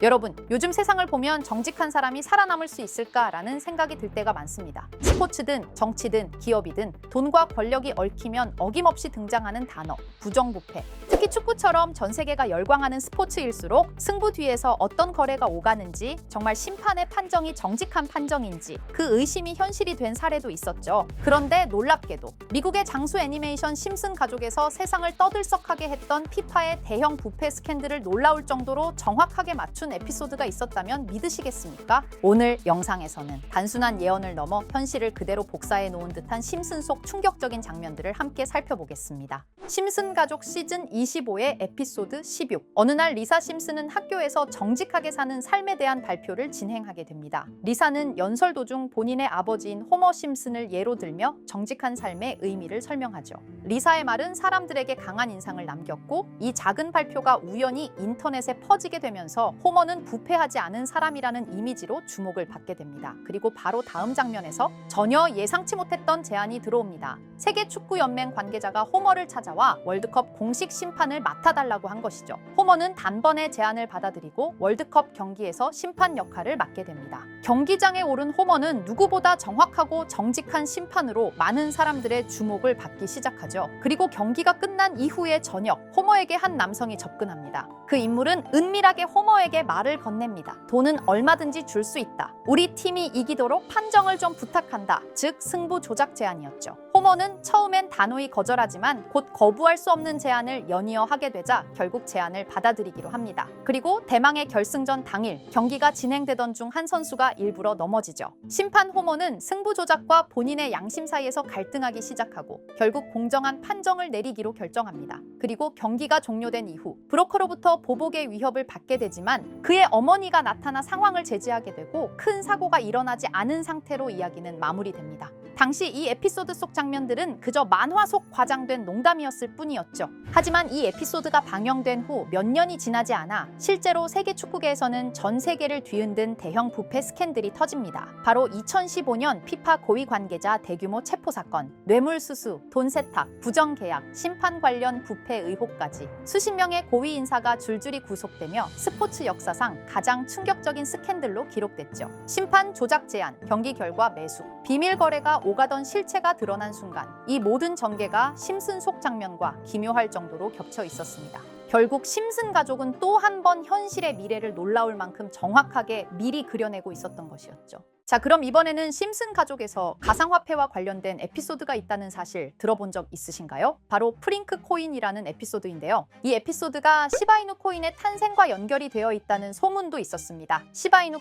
여러분, 요즘 세상을 보면 정직한 사람이 살아남을 수 있을까라는 생각이 들 때가 많습니다. 스포츠든 정치든 기업이든 돈과 권력이 얽히면 어김없이 등장하는 단어, 부정부패. 특히 축구처럼 전 세계가 열광하는 스포츠일수록 승부 뒤에서 어떤 거래가 오가는지, 정말 심판의 판정이 정직한 판정인지 그 의심이 현실이 된 사례도 있었죠. 그런데 놀랍게도 미국의 장수 애니메이션 심슨 가족에서 세상을 떠들썩하게 했던 피파의 대형 부패 스캔들을 놀라울 정도로 정확하게 맞춘 에피소드가 있었다면 믿으시겠습니까? 오늘 영상에서는 단순한 예언을 넘어 현실을 그대로 복사해 놓은 듯한 심슨 속 충격적인 장면들을 함께 살펴보겠습니다. 심슨 가족 시즌 25의 에피소드 16. 어느 날 리사 심슨은 학교에서 정직하게 사는 삶에 대한 발표를 진행하게 됩니다. 리사는 연설 도중 본인의 아버지인 호머 심슨을 예로 들며 정직한 삶의 의미를 설명하죠. 리사의 말은 사람들에게 강한 인상을 남겼고, 이 작은 발표가 우연히 인터넷에 퍼지게 되면서 호머는 부패하지 않은 사람이라는 이미지로 주목을 받게 됩니다. 그리고 바로 다음 장면에서 전혀 예상치 못했던 제안이 들어옵니다. 세계축구연맹 관계자가 호머를 찾아와 월드컵 공식 심판을 맡아달라고 한 것이죠. 호머는 단번에 제안을 받아들이고 월드컵 경기에서 심판 역할을 맡게 됩니다. 경기장에 오른 호머는 누구보다 정확하고 정직한 심판으로 많은 사람들의 주목을 받기 시작하죠. 그리고 경기가 끝난 이후의 저녁, 호머에게 한 남성이 접근합니다. 그 인물은 은밀하게 호머에게 말을 건넵니다. 돈은 얼마든지 줄 수 있다. 우리 팀이 이기도록 판정을 좀 부탁한다. 즉 승부 조작 제안이었죠. 호머는 처음엔 단호히 거절하지만 곧 거부할 수 없는 제안을 연이어 하게 되자 결국 제안을 받아들이기로 합니다. 그리고 대망의 결승전 당일, 경기가 진행되던 중 한 선수가 일부러 넘어지죠. 심판 호머는 승부 조작과 본인의 양심 사이에서 갈등하기 시작하고 결국 공정한 판정을 내리기로 결정합니다. 그리고 경기가 종료된 이후 브로커로부터 보복의 위협을 받게 되지만 그의 어머니가 나타나 상황을 제지하게 되고 큰 사고가 일어나지 않은 상태로 이야기는 마무리됩니다. 당시 이 에피소드 속 장면들은 그저 만화 속 과장된 농담이었을 뿐이었죠. 하지만 이 에피소드가 방영된 후 몇 년이 지나지 않아 실제로 세계 축구계에서는 전 세계를 뒤흔든 대형 부패 스캔들이 터집니다. 바로 2015년 피파 고위 관계자 대규모 체포 사건, 뇌물수수, 돈 세탁, 부정계약, 심판 관련 부패 의혹까지 수십 명의 고위 인사가 줄줄이 구속되며 스포츠 역사상 가장 충격적인 스캔들로 기록됐죠. 심판 조작 제안, 경기 결과 매수, 비밀 거래가 오가던 실체가 드러난 순간 이 모든 전개가 심슨 속 장면과 기묘할 정도로 겹쳐 있었습니다. 결국 심슨 가족은 또 한 번 현실의 미래를 놀라울 만큼 정확하게 미리 그려내고 있었던 것이었죠. 자, 그럼 이번에는 심슨 가족에서 가상화폐와 관련된 에피소드가 있다는 사실 들어본 적 있으신가요? 바로 프링크 코인이라는 에피소드인데요. 이 에피소드가 시바이누 코인의 탄생과 연결이 되어 있다는 소문도 있었습니다. 시바이누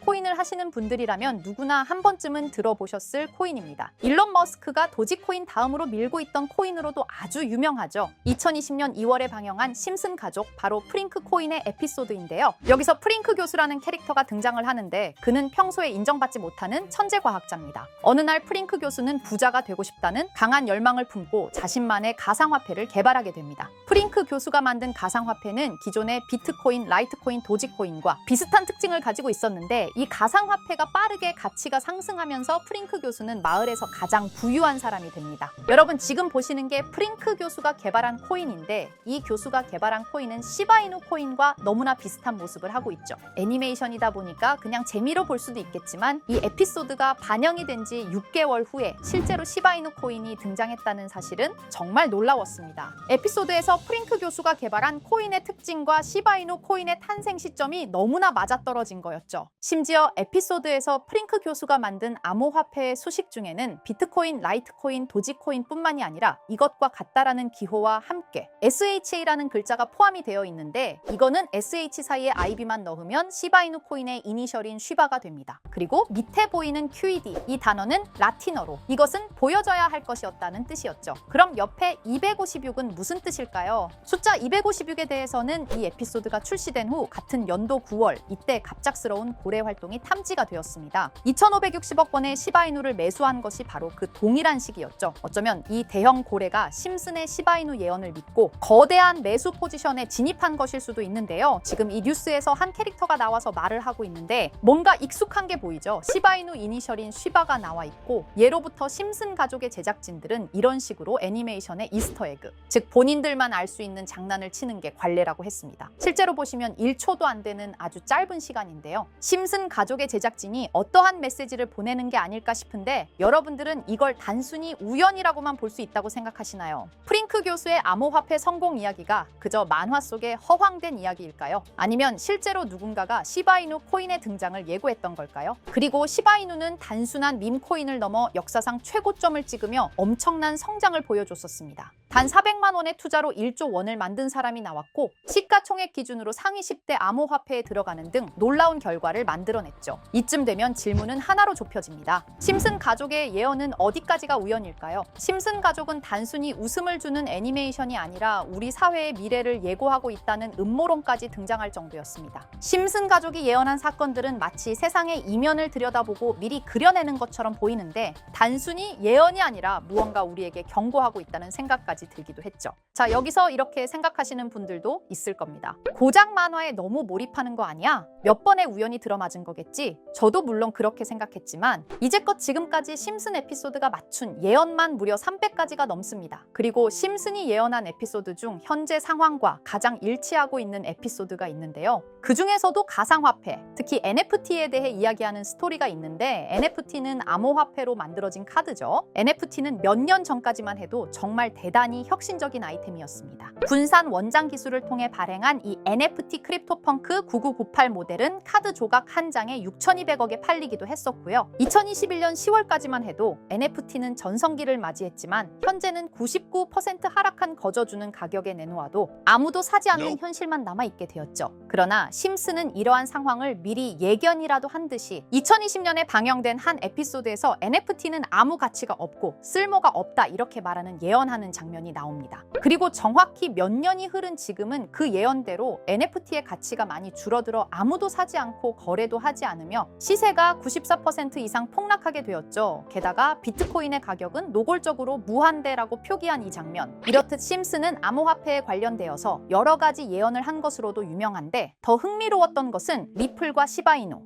코인을 하시는 분들이라면 누구나 한 번쯤은 들어보셨을 코인입니다. 일론 머스크가 도지코인 다음으로 밀고 있던 코인으로도 아주 유명하죠. 2020년 2월에 방영한 심슨 가족, 바로 프링크 코인의 에피소드인데요. 여기서 프링크 교수라는 캐릭터가 등장을 하는데 그는 평소에 인정받지 못하는 천재 과학자입니다. 어느 날 프링크 교수는 부자가 되고 싶다는 강한 열망을 품고 자신만의 가상화폐를 개발하게 됩니다. 프링크 교수가 만든 가상화폐는 기존의 비트코인, 라이트코인, 도지코인과 비슷한 특징을 가지고 있었는데 이 가상화폐가 빠르게 가치가 상승하면서 프링크 교수는 마을에서 가장 부유한 사람이 됩니다. 여러분, 지금 보시는 게 프링크 교수가 개발한 코인인데 이 교수가 개발한 코인은 시바이누 코인과 너무나 비슷한 모습을 하고 있죠. 애니메이션이다 보니까 그냥 재미로 볼 수도 있겠지만 이 에피소드가 반영이 된 지 6개월 후에 실제로 시바이누 코인이 등장했다는 사실은 정말 놀라웠습니다. 에피소드에서 프링크 교수가 개발한 코인의 특징과 시바이누 코인의 탄생 시점이 너무나 맞아떨어진 거였죠. 심지어 에피소드에서 프링크 교수가 만든 암호화폐의 수식 중에는 비트코인, 라이트코인, 도지코인뿐만이 아니라 이것과 같다라는 기호와 함께 SHA라는 글자가 포함이 되어 있는데 이거는 SH 사이에 IB만 넣으면 시바이누 코인의 이니셜인 쉬바가 됩니다. 그리고 밑에 보이는 QED, 이 단어는 라틴어로 이것은 보여져야 할 것이었다는 뜻이었죠. 그럼 옆에 256은 무슨 뜻일까요? 숫자 256에 대해서는 이 에피소드가 출시된 후 같은 연도 9월, 이때 갑작스러운 고래 활동이 탐지가 되었습니다. 2,560억 원의 시바이누를 매수한 것이 바로 그 동일한 시기였죠. 어쩌면 이 대형 고래가 심슨의 시바이누 예언을 믿고 거대한 매수 포지션에 진입한 것일 수도 있는데요. 지금 이 뉴스에서 한 캐릭터가 나와서 말을 하고 있는데 뭔가 익숙한 게 보이죠. 말이죠. 시바이누 이니셜인 쉬바가 나와 있고 예로부터 심슨 가족의 제작진들은 이런 식으로 애니메이션의 이스터에그, 즉 본인들만 알 수 있는 장난을 치는 게 관례라고 했습니다. 실제로 보시면 1초도 안 되는 아주 짧은 시간인데요. 심슨 가족의 제작진이 어떠한 메시지를 보내는 게 아닐까 싶은데 여러분들은 이걸 단순히 우연이라고만 볼 수 있다고 생각하시나요? 프링크 교수의 암호화폐 성공 이야기가 그저 만화 속의 허황된 이야기일까요? 아니면 실제로 누군가가 시바이누 코인의 등장을 예고했던 걸까요? 그리고 시바이누는 단순한 밈코인을 넘어 역사상 최고점을 찍으며 엄청난 성장을 보여줬었습니다. 단 400만 원의 투자로 1조 원을 만든 사람이 나왔고 시가총액 기준으로 상위 10대 암호화폐에 들어가는 등 놀라운 결과를 만들어냈죠. 이쯤 되면 질문은 하나로 좁혀집니다. 심슨 가족의 예언은 어디까지가 우연일까요? 심슨 가족은 단순히 웃음을 주는 애니메이션이 아니라 우리 사회의 미래를 예고하고 있다는 음모론까지 등장할 정도였습니다. 심슨 가족이 예언한 사건들은 마치 세상의 이면을 들여다보고 미리 그려내는 것처럼 보이는데 단순히 예언이 아니라 무언가 우리에게 경고하고 있다는 생각까지 들기도 했죠. 자, 여기서 이렇게 생각하시는 분들도 있을 겁니다. 고작 만화에 너무 몰입하는 거 아니야? 몇 번의 우연이 들어맞은 거겠지? 저도 물론 그렇게 생각했지만 이제껏 지금까지 심슨 에피소드가 맞춘 예언만 무려 300가지가 넘습니다. 그리고 심슨이 예언한 에피소드 중 현재 상황과 가장 일치하고 있는 에피소드가 있는데요. 그 중에서도 가상화폐, 특히 NFT에 대해 이야기하는 스토리가 있는데 NFT는 암호화폐로 만들어진 카드죠. NFT는 몇 년 전까지만 해도 정말 대단히 혁신적인 아이템이었습니다. 분산 원장 기술을 통해 발행한 이 NFT 크립토펑크 9998 모델은 카드 조각 한 장에 6,200억에 팔리기도 했었고요. 2021년 10월까지만 해도 NFT는 전성기를 맞이했지만 현재는 99% 하락한 거저주는 가격에 내놓아도 아무도 사지 않는 현실만 남아있게 되었죠. 그러나 심슨은 이러한 상황을 미리 예견이라도 한 듯이 2020년에 방영된 한 에피소드에서 NFT는 아무 가치가 없고 쓸모가 없다 이렇게 말하는 예언하는 장면이 나옵니다. 그리고 정확히 몇 년이 흐른 지금은 그 예언대로 NFT의 가치가 많이 줄어들어 아무도 사지 않고 거래도 하지 않으며 시세가 94% 이상 폭락하게 되었죠. 게다가 비트코인의 가격은 노골적으로 무한대라고 표기한 이 장면. 이렇듯 심슨은 암호화폐에 관련되어서 여러 가지 예언을 한 것으로도 유명한데 더 흥미로웠던 것은 리플과 시바이누,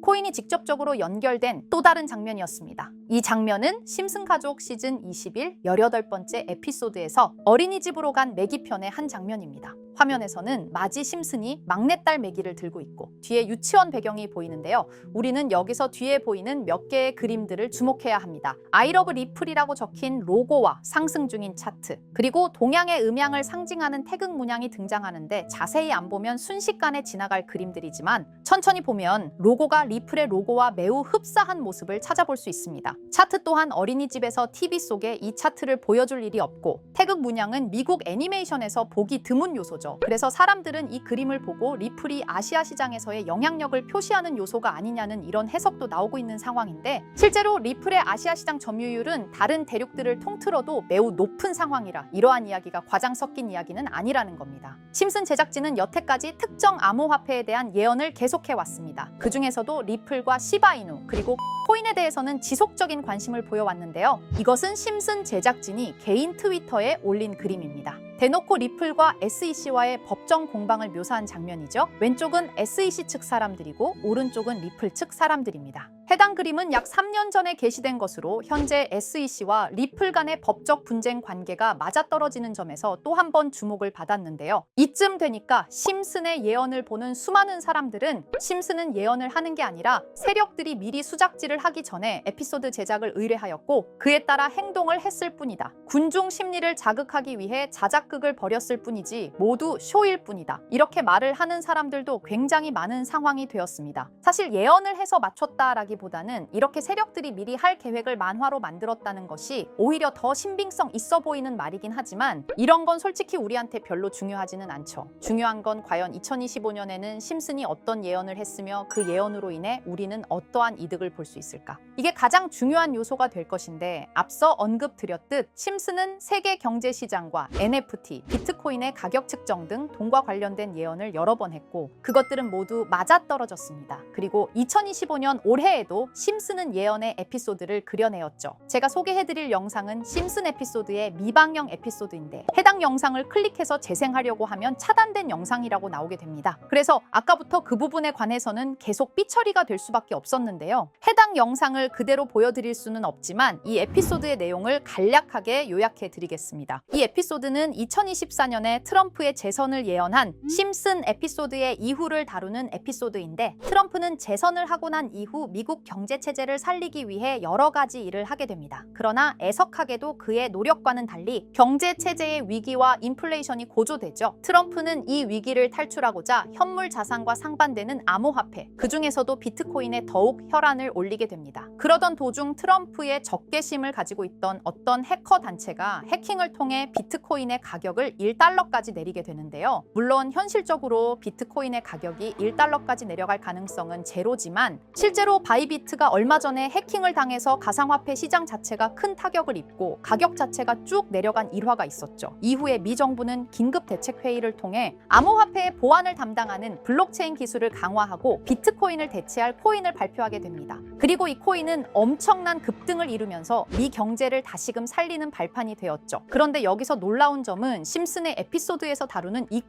코인이 직접적으로 연결된 또 다른 장면이었습니다. 이 장면은 심슨 가족 시즌 21 18번째 에피소드에서 어린이집으로 간 매기 편의 한 장면입니다. 화면에서는 마지 심슨이 막내딸 매기를 들고 있고 뒤에 유치원 배경이 보이는데요. 우리는 여기서 뒤에 보이는 몇 개의 그림들을 주목해야 합니다. I love 리플이라고 적힌 로고와 상승 중인 차트, 그리고 동양의 음양을 상징하는 태극 문양이 등장하는데 자세히 안 보면 순식간에 지나갈 그림들이지만 천천히 보면 로고가 리플의 로고와 매우 흡사한 모습을 찾아볼 수 있습니다. 차트 또한 어린이집에서 TV 속에 이 차트를 보여줄 일이 없고 태극 문양은 미국 애니메이션에서 보기 드문 요소죠. 그래서 사람들은 이 그림을 보고 리플이 아시아 시장에서의 영향력을 표시하는 요소가 아니냐는 이런 해석도 나오고 있는 상황인데 실제로 리플의 아시아 시장 점유율은 다른 대륙들을 통틀어도 매우 높은 상황이라 이러한 이야기가 과장 섞인 이야기는 아니라는 겁니다. 심슨 제작진은 여태까지 특정 암호화폐에 대한 예언을 계속해왔습니다. 그 중에서도 리플과 시바이누 그리고 코인에 대해서는 지속적인 관심을 보여왔는데요. 이것은 심슨 제작진이 개인 트위터에 올린 그림입니다. 대놓고 리플과 SEC와의 법정 공방을 묘사한 장면이죠. 왼쪽은 SEC 측 사람들이고 오른쪽은 리플 측 사람들입니다. 해당 그림은 약 3년 전에 게시된 것으로 현재 SEC와 리플 간의 법적 분쟁 관계가 맞아떨어지는 점에서 또 한 번 주목을 받았는데요. 이쯤 되니까 심슨의 예언을 보는 수많은 사람들은 심슨은 예언을 하는 게 아니라 세력들이 미리 수작질을 하기 전에 에피소드 제작을 의뢰하였고 그에 따라 행동을 했을 뿐이다. 군중 심리를 자극하기 위해 자작극을 벌였을 뿐이지 모두 쇼일 뿐이다. 이렇게 말을 하는 사람들도 굉장히 많은 상황이 되었습니다. 사실 예언을 해서 맞췄다라기보다는 이렇게 세력들이 미리 할 계획을 만화로 만들었다는 것이 오히려 더 신빙성 있어 보이는 말이긴 하지만 이런 건 솔직히 우리한테 별로 중요하지는 않죠. 중요한 건 과연 2025년에는 심슨이 어떤 예언을 했으며 그 예언으로 인해 우리는 어떠한 이득을 볼 수 있을까? 이게 가장 중요한 요소가 될 것인데 앞서 언급드렸듯 심슨은 세계 경제 시장과 NFT, 비트코인의 가격 측정 등 돈과 관련된 예언을 여러 번 했고 그것들은 모두 맞아떨어졌습니다. 그리고 2025년 올해에도 이후에도 심슨은 예언의 에피소드를 그려내었죠. 제가 소개해드릴 영상은 심슨 에피소드의 미방영 에피소드인데 해당 영상을 클릭해서 재생하려고 하면 차단된 영상이라고 나오게 됩니다. 그래서 아까부터 그 부분에 관해서는 계속 삐처리가 될 수밖에 없었는데요. 해당 영상을 그대로 보여드릴 수는 없지만 이 에피소드의 내용을 간략하게 요약해 드리겠습니다. 이 에피소드는 2024년에 트럼프의 재선을 예언한 심슨 에피소드의 이후를 다루는 에피소드인데, 트럼프는 재선을 하고 난 이후 미국 경제 체제를 살리기 위해 여러 가지 일을 하게 됩니다. 그러나 애석하게도 그의 노력과는 달리 경제 체제의 위기와 인플레이션이 고조되죠. 트럼프는 이 위기를 탈출하고자 현물 자산과 상반되는 암호화폐, 그 중에서도 비트코인에 더욱 혈안을 올리게 됩니다. 그러던 도중 트럼프의 적개심을 가지고 있던 어떤 해커 단체가 해킹을 통해 비트코인의 가격을 1달러까지 내리게 되는데요. 물론 현실적으로 비트코인의 가격이 1달러까지 내려갈 가능성은 제로지만, 실제로 바이비트가 얼마 전에 해킹을 당해서 가상화폐 시장 자체가 큰 타격을 입고 가격 자체가 쭉 내려간 일화가 있었죠. 이후에 미 정부는 긴급 대책 회의를 통해 암호화폐의 보안을 담당하는 블록체인 기술을 강화하고 비트코인을 대체할 코인을 발표하게 됩니다. 그리고 이 코인은 엄청난 급등을 이루면서 미 경제를 다시금 살리는 발판이 되었죠. 그런데 여기서 놀라운 점은 심슨의 에피소드에서 다루는 이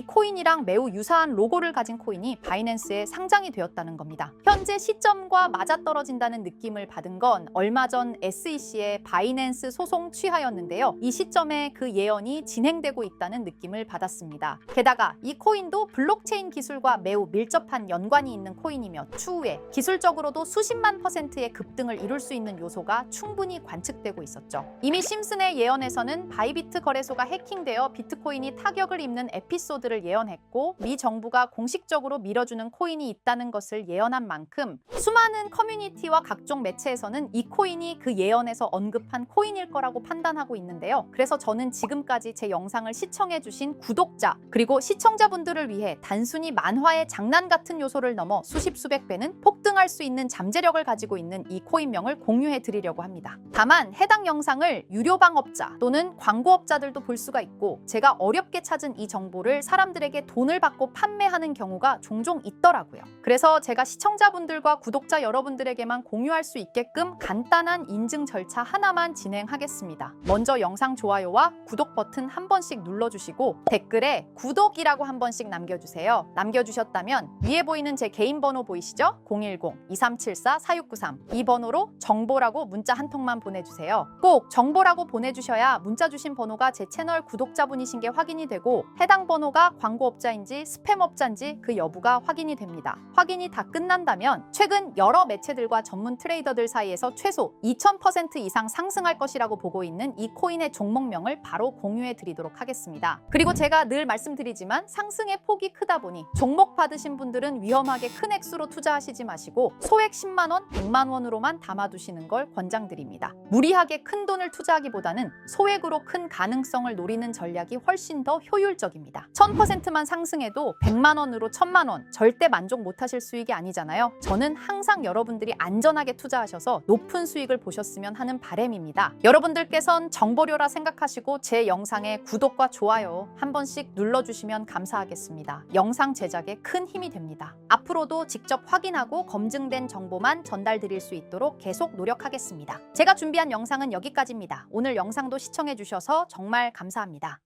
코인이랑 매우 유사한 로고를 가진 코인이 바이낸스에 상장이 되었다는 겁니다. 현재 시점과 맞아떨어진다는 느낌을 받은 건 얼마 전 SEC의 바이낸스 소송 취하였는데요. 이 시점에 그 예언이 진행되고 있다는 느낌을 받았습니다. 게다가 이 코인도 블록체인 기술과 매우 밀접한 연관이 있는 코인이며 추후에 기술적으로도 수십만 %의 급등을 이룰 수 있는 요소가 충분히 관측되고 있었죠. 이미 심슨의 예언에서는 바이비트 거래소가 해킹되어 비트코인이 타격을 입는 에피소드를 예언했고, 미 정부가 공식적으로 밀어주는 코인이 있다는 것을 예언한 만큼 수많은 커뮤니티와 각종 매체에서는 이 코인이 그 예언에서 언급한 코인일 거라고 판단하고 있는데요. 그래서 저는 지금까지 제 영상을 시청해주신 구독자 그리고 시청자분들을 위해 단순히 만화의 장난 같은 요소를 넘어 수십 수백 배는 폭등할 수 있는 잠재력을 가지고 있는 이 코인명을 공유해 드리려고 합니다. 다만 해당 영상을 유료방업자 또는 광고업자들도 볼 수가 있고, 제가 어렵게 찾은 이 정보를 사람들에게 돈을 받고 판매하는 경우가 종종 있더라고요. 그래서 제가 시청자분들과 구독자 여러분들에게만 공유할 수 있게끔 간단한 인증 절차 하나만 진행하겠습니다. 먼저 영상 좋아요와 구독 버튼 한 번씩 눌러주시고 댓글에 구독이라고 한 번씩 남겨주세요. 남겨주셨다면 위에 보이는 제 개인 번호 보이시죠? 010-2374-4693, 이 번호로 정보라고 문자 한 통만 보내주세요. 꼭 정보라고 보내주셔야 문자 주신 번호가 제 채널 구독자분이신 게 확인이 되고, 해당 번호가 광고업자인지 스팸업자인지 그 여부가 확인이 됩니다. 확인이 다 끝난다면 최근 여러 매체들과 전문 트레이더들 사이에서 최소 2000% 이상 상승할 것이라고 보고 있는 이 코인의 종목명을 바로 공유해 드리도록 하겠습니다. 그리고 제가 늘 말씀드리지만 상승의 폭이 크다 보니 종목 받으신 분들은 위험하게 큰 액수로 투자하시지 마시고 소액 10만 원, 100만 원으로만 담아두시는 걸 권장드립니다. 무리하게 큰 돈을 투자하기보다는 소액으로 큰 가능성을 노리는 전략이 훨씬 더 효율적입니다. 1000%만 상승해도 100만 원으로 1000만 원, 절대 만족 못하실 수익이 아니잖아요. 저는 항상 여러분들이 안전하게 투자하셔서 높은 수익을 보셨으면 하는 바람입니다. 여러분들께선 정보료라 생각하시고 제 영상에 구독과 좋아요 한 번씩 눌러주시면 감사하겠습니다. 영상 제작에 큰 힘이 됩니다. 앞으로도 직접 확인하고 검증된 정보만 전달드릴 수 있도록 계속 노력하겠습니다. 제가 준비한 영상은 여기까지입니다. 오늘 영상도 시청해주셔서 정말 감사합니다.